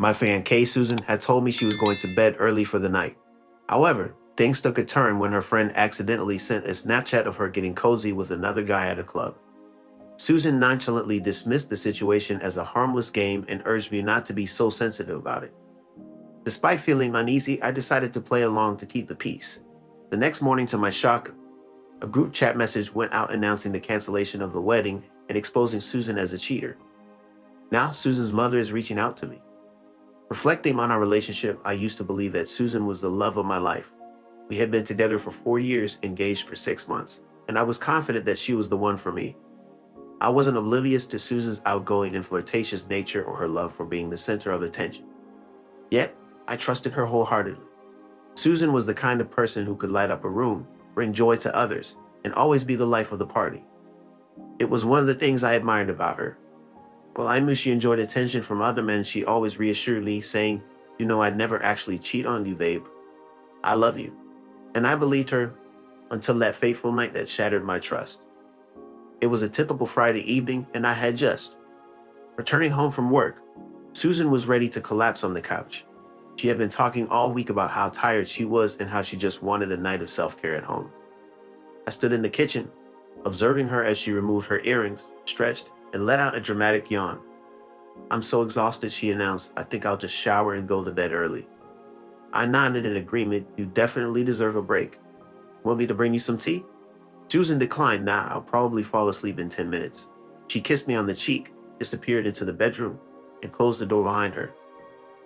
My fiancée Susan had told me she was going to bed early for the night. However, things took a turn when her friend accidentally sent a Snapchat of her getting cozy with another guy at a club. Susan nonchalantly dismissed the situation as a harmless game and urged me not to be so sensitive about it. Despite feeling uneasy, I decided to play along to keep the peace. The next morning, to my shock, a group chat message went out announcing the cancellation of the wedding and exposing Susan as a cheater. Now, Susan's mother is reaching out to me. Reflecting on our relationship, I used to believe that Susan was the love of my life. We had been together for 4 years, engaged for 6 months, and I was confident that she was the one for me. I wasn't oblivious to Susan's outgoing and flirtatious nature or her love for being the center of attention. Yet, I trusted her wholeheartedly. Susan was the kind of person who could light up a room, bring joy to others, and always be the life of the party. It was one of the things I admired about her. While I knew she enjoyed attention from other men, she always reassured me, saying, I'd never actually cheat on you, babe. I love you. And I believed her until that fateful night that shattered my trust. It was a typical Friday evening, and I had just returning home from work. Susan was ready to collapse on the couch. She had been talking all week about how tired she was and how she just wanted a night of self-care at home. I stood in the kitchen, observing her as she removed her earrings, stretched, and let out a dramatic yawn. I'm so exhausted, she announced. I think I'll just shower and go to bed early. I nodded in agreement. You definitely deserve a break. Want me to bring you some tea? Susan declined. Nah, I'll probably fall asleep in 10 minutes. She kissed me on the cheek, disappeared into the bedroom, and closed the door behind her.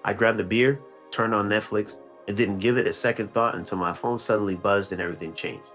I grabbed a beer, turned on Netflix, and didn't give it a second thought until my phone suddenly buzzed and everything changed.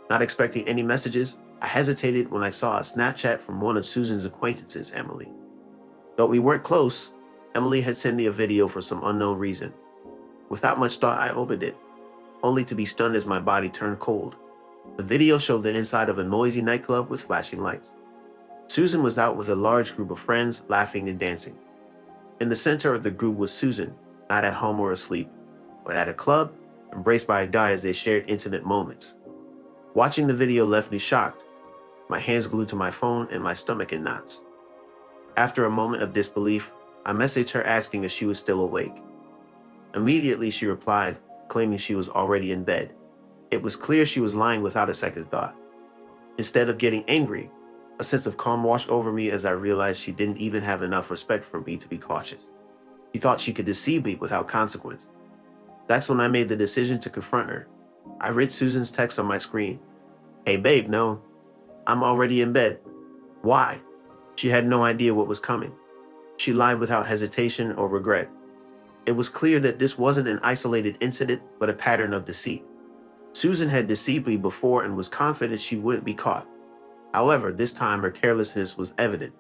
Not expecting any messages, I hesitated when I saw a Snapchat from one of Susan's acquaintances, Emily. Though we weren't close, Emily had sent me a video for some unknown reason. Without much thought, I opened it, only to be stunned as my body turned cold. The video showed the inside of a noisy nightclub with flashing lights. Susan was out with a large group of friends, laughing and dancing. In the center of the group was Susan, not at home or asleep, but at a club, embraced by a guy as they shared intimate moments. Watching the video left me shocked, my hands glued to my phone and my stomach in knots. After a moment of disbelief, I messaged her asking if she was still awake. Immediately she replied, claiming she was already in bed. It was clear she was lying without a second thought. Instead of getting angry, a sense of calm washed over me as I realized she didn't even have enough respect for me to be cautious. She thought she could deceive me without consequence. That's when I made the decision to confront her. I read Susan's text on my screen. Hey babe, no, I'm already in bed. Why? She had no idea what was coming. She lied without hesitation or regret. It was clear that this wasn't an isolated incident, but a pattern of deceit. Susan had deceived me before and was confident she wouldn't be caught. However, this time her carelessness was evident.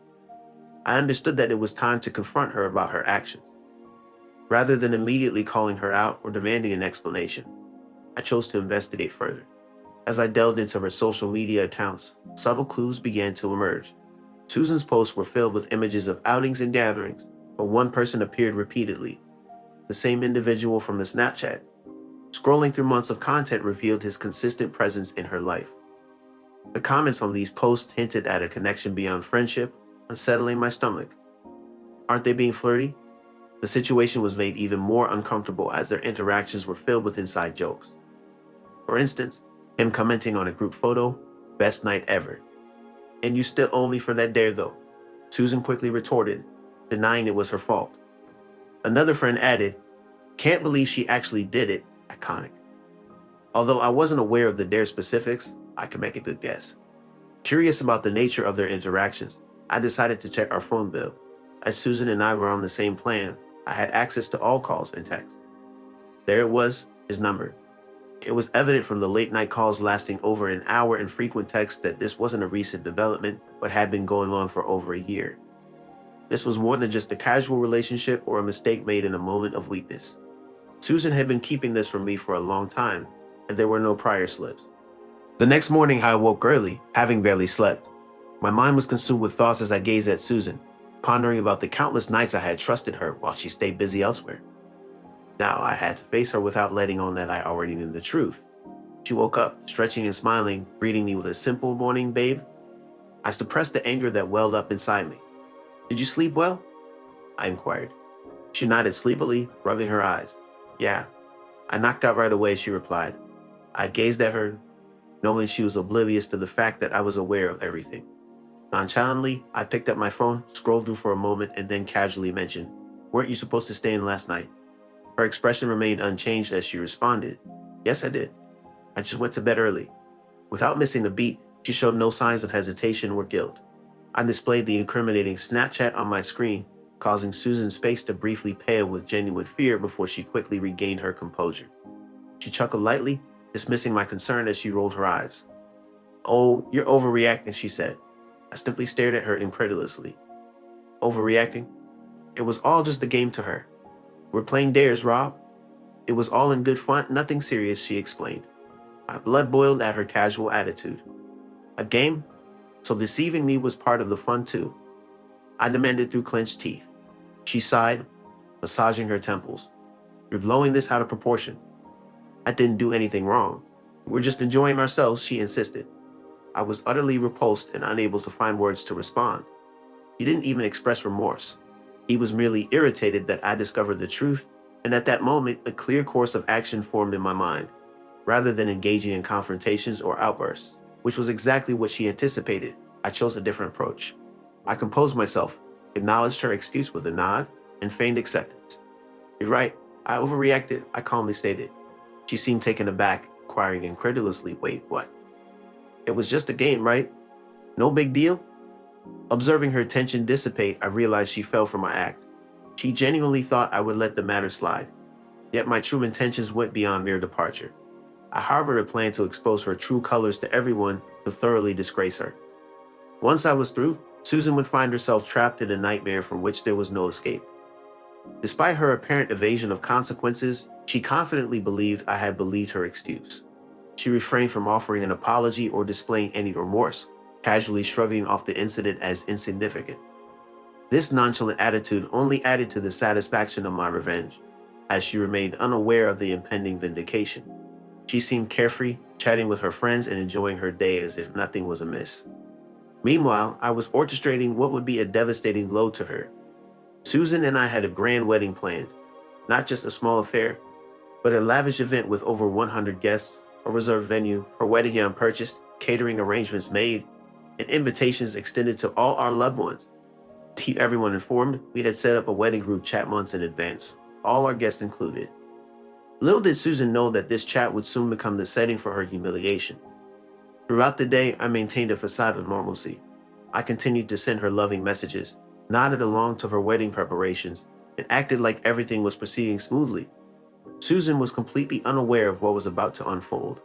I understood that it was time to confront her about her actions. Rather than immediately calling her out or demanding an explanation, I chose to investigate further. As I delved into her social media accounts, subtle clues began to emerge. Susan's posts were filled with images of outings and gatherings, but one person appeared repeatedly, the same individual from the Snapchat. Scrolling through months of content revealed his consistent presence in her life. The comments on these posts hinted at a connection beyond friendship, unsettling my stomach. Aren't they being flirty? The situation was made even more uncomfortable as their interactions were filled with inside jokes. For instance, him commenting on a group photo, best night ever. And you still owe me for that dare though, Susan quickly retorted, denying it was her fault. Another friend added, can't believe she actually did it, iconic. Although I wasn't aware of the dare specifics, I could make a good guess. Curious about the nature of their interactions, I decided to check our phone bill. As Susan and I were on the same plan, I had access to all calls and texts. There it was, his number. It was evident from the late night calls lasting over an hour and frequent texts that this wasn't a recent development, but had been going on for over a year. This was more than just a casual relationship or a mistake made in a moment of weakness. Susan had been keeping this from me for a long time, and there were no prior slips. The next morning I awoke early, having barely slept. My mind was consumed with thoughts as I gazed at Susan, pondering about the countless nights I had trusted her while she stayed busy elsewhere. Now I had to face her without letting on that I already knew the truth. She woke up, stretching and smiling, greeting me with a simple morning, babe. I suppressed the anger that welled up inside me. Did you sleep well? I inquired. She nodded sleepily, rubbing her eyes. Yeah, I knocked out right away, she replied. I gazed at her, knowing she was oblivious to the fact that I was aware of everything. Nonchalantly, I picked up my phone, scrolled through for a moment, and then casually mentioned, Weren't you supposed to stay in last night? Her expression remained unchanged as she responded, Yes, I did. I just went to bed early. Without missing a beat, she showed no signs of hesitation or guilt. I displayed the incriminating Snapchat on my screen, causing Susan's face to briefly pale with genuine fear before she quickly regained her composure. She chuckled lightly, dismissing my concern as she rolled her eyes. Oh, you're overreacting, she said. I simply stared at her incredulously. Overreacting? It was all just a game to her. We're playing dares, Rob. It was all in good fun, nothing serious, she explained. My blood boiled at her casual attitude. A game? So deceiving me was part of the fun too. I demanded through clenched teeth. She sighed, massaging her temples. You're blowing this out of proportion. I didn't do anything wrong. We're just enjoying ourselves, she insisted. I was utterly repulsed and unable to find words to respond. He didn't even express remorse. He was merely irritated that I discovered the truth, and at that moment, a clear course of action formed in my mind, rather than engaging in confrontations or outbursts, which was exactly what she anticipated. I chose a different approach. I composed myself, acknowledged her excuse with a nod, and feigned acceptance. You're right, I overreacted, I calmly stated. She seemed taken aback, inquiring incredulously, Wait, what? It was just a game, right? No big deal? Observing her tension dissipate, I realized she fell for my act. She genuinely thought I would let the matter slide. Yet my true intentions went beyond mere departure. I harbored a plan to expose her true colors to everyone to thoroughly disgrace her. Once I was through, Susan would find herself trapped in a nightmare from which there was no escape. Despite her apparent evasion of consequences, she confidently believed I had believed her excuse. She refrained from offering an apology or displaying any remorse, casually shrugging off the incident as insignificant. This nonchalant attitude only added to the satisfaction of my revenge, as she remained unaware of the impending vindication. She seemed carefree, chatting with her friends and enjoying her day as if nothing was amiss. Meanwhile, I was orchestrating what would be a devastating blow to her. Susan and I had a grand wedding planned, not just a small affair, but a lavish event with over 100 guests, a reserved venue, her wedding gown purchased, catering arrangements made, and invitations extended to all our loved ones. To keep everyone informed, we had set up a wedding group chat months in advance, all our guests included. Little did Susan know that this chat would soon become the setting for her humiliation. Throughout the day, I maintained a facade of normalcy. I continued to send her loving messages, nodded along to her wedding preparations, and acted like everything was proceeding smoothly. Susan was completely unaware of what was about to unfold.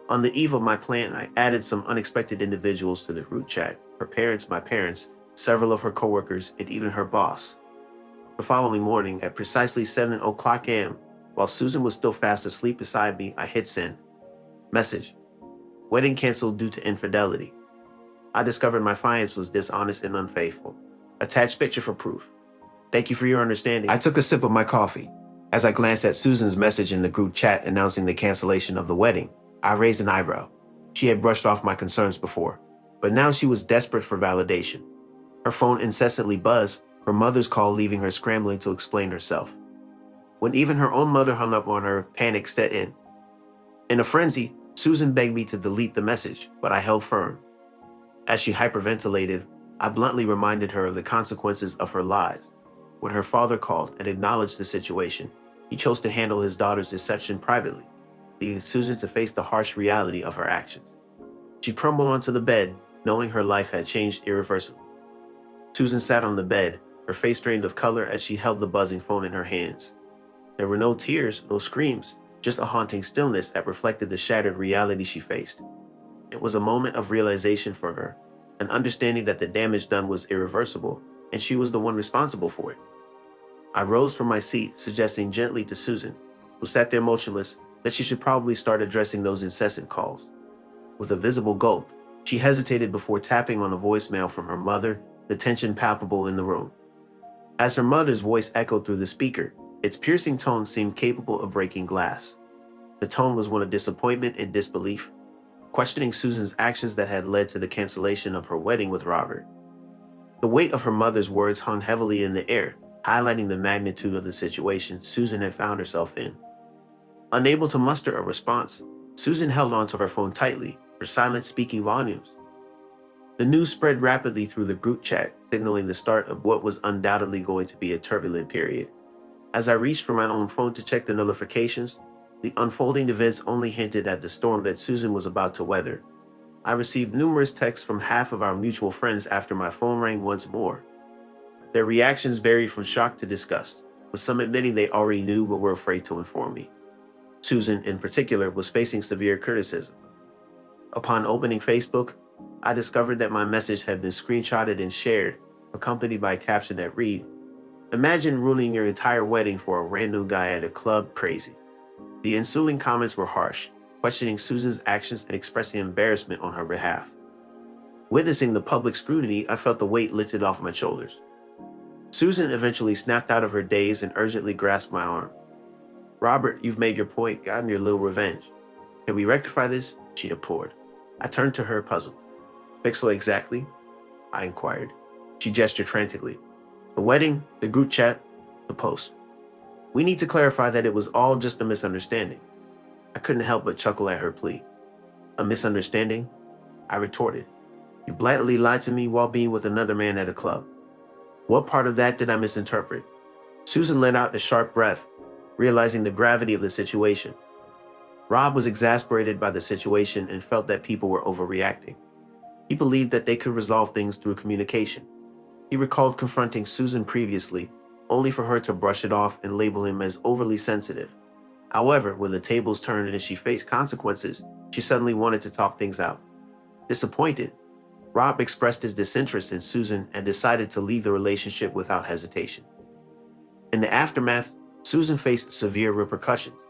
On the eve of my plan, I added some unexpected individuals to the group chat: her parents, my parents, several of her coworkers, and even her boss. The following morning, at precisely 7 o'clock a.m., while Susan was still fast asleep beside me, I hit send. Message: Wedding canceled due to infidelity. I discovered my fiancé was dishonest and unfaithful. Attached picture for proof. Thank you for your understanding. I took a sip of my coffee. As I glanced at Susan's message in the group chat announcing the cancellation of the wedding, I raised an eyebrow. She had brushed off my concerns before, but now she was desperate for validation. Her phone incessantly buzzed, her mother's call leaving her scrambling to explain herself. When even her own mother hung up on her, panic set in. In a frenzy, Susan begged me to delete the message, but I held firm. As she hyperventilated, I bluntly reminded her of the consequences of her lies. When her father called and acknowledged the situation, he chose to handle his daughter's deception privately, leaving Susan to face the harsh reality of her actions. She crumbled onto the bed, knowing her life had changed irreversibly. Susan sat on the bed, her face drained of color as she held the buzzing phone in her hands. There were no tears, no screams, just a haunting stillness that reflected the shattered reality she faced. It was a moment of realization for her, an understanding that the damage done was irreversible, and she was the one responsible for it. I rose from my seat, suggesting gently to Susan, who sat there motionless, that she should probably start addressing those incessant calls. With a visible gulp, she hesitated before tapping on a voicemail from her mother, the tension palpable in the room. As her mother's voice echoed through the speaker, its piercing tone seemed capable of breaking glass. The tone was one of disappointment and disbelief, questioning Susan's actions that had led to the cancellation of her wedding with Robert. The weight of her mother's words hung heavily in the air, highlighting the magnitude of the situation Susan had found herself in. Unable to muster a response, Susan held onto her phone tightly, her silence speaking volumes. The news spread rapidly through the group chat, signaling the start of what was undoubtedly going to be a turbulent period. As I reached for my own phone to check the notifications, the unfolding events only hinted at the storm that Susan was about to weather. I received numerous texts from half of our mutual friends after my phone rang once more. Their reactions varied from shock to disgust, with some admitting they already knew but were afraid to inform me. Susan, in particular, was facing severe criticism. Upon opening Facebook, I discovered that my message had been screenshotted and shared, accompanied by a caption that read, "Imagine ruining your entire wedding for a random guy at a club, crazy." The ensuing comments were harsh, questioning Susan's actions and expressing embarrassment on her behalf. Witnessing the public scrutiny, I felt the weight lifted off my shoulders. Susan eventually snapped out of her daze and urgently grasped my arm. "Robert, you've made your point, gotten your little revenge. Can we rectify this?" she implored. I turned to her, puzzled. "Fix what exactly?" I inquired. She gestured frantically. "The wedding, the group chat, the post. We need to clarify that it was all just a misunderstanding." I couldn't help but chuckle at her plea. "A misunderstanding?" I retorted. "You blatantly lied to me while being with another man at a club. What part of that did I misinterpret?" Susan let out a sharp breath, realizing the gravity of the situation. Rob was exasperated by the situation and felt that people were overreacting. He believed that they could resolve things through communication. He recalled confronting Susan previously, only for her to brush it off and label him as overly sensitive. However, when the tables turned and she faced consequences, she suddenly wanted to talk things out. Disappointed, Rob expressed his disinterest in Susan and decided to leave the relationship without hesitation. In the aftermath, Susan faced severe repercussions,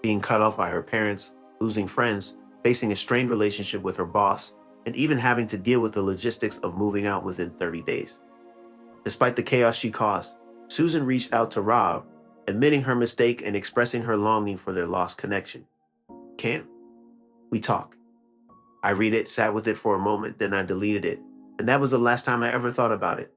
being cut off by her parents, losing friends, facing a strained relationship with her boss, and even having to deal with the logistics of moving out within 30 days. Despite the chaos she caused, Susan reached out to Rob, admitting her mistake and expressing her longing for their lost connection. "Can't we talk?" I read it, sat with it for a moment, then I deleted it, and that was the last time I ever thought about it.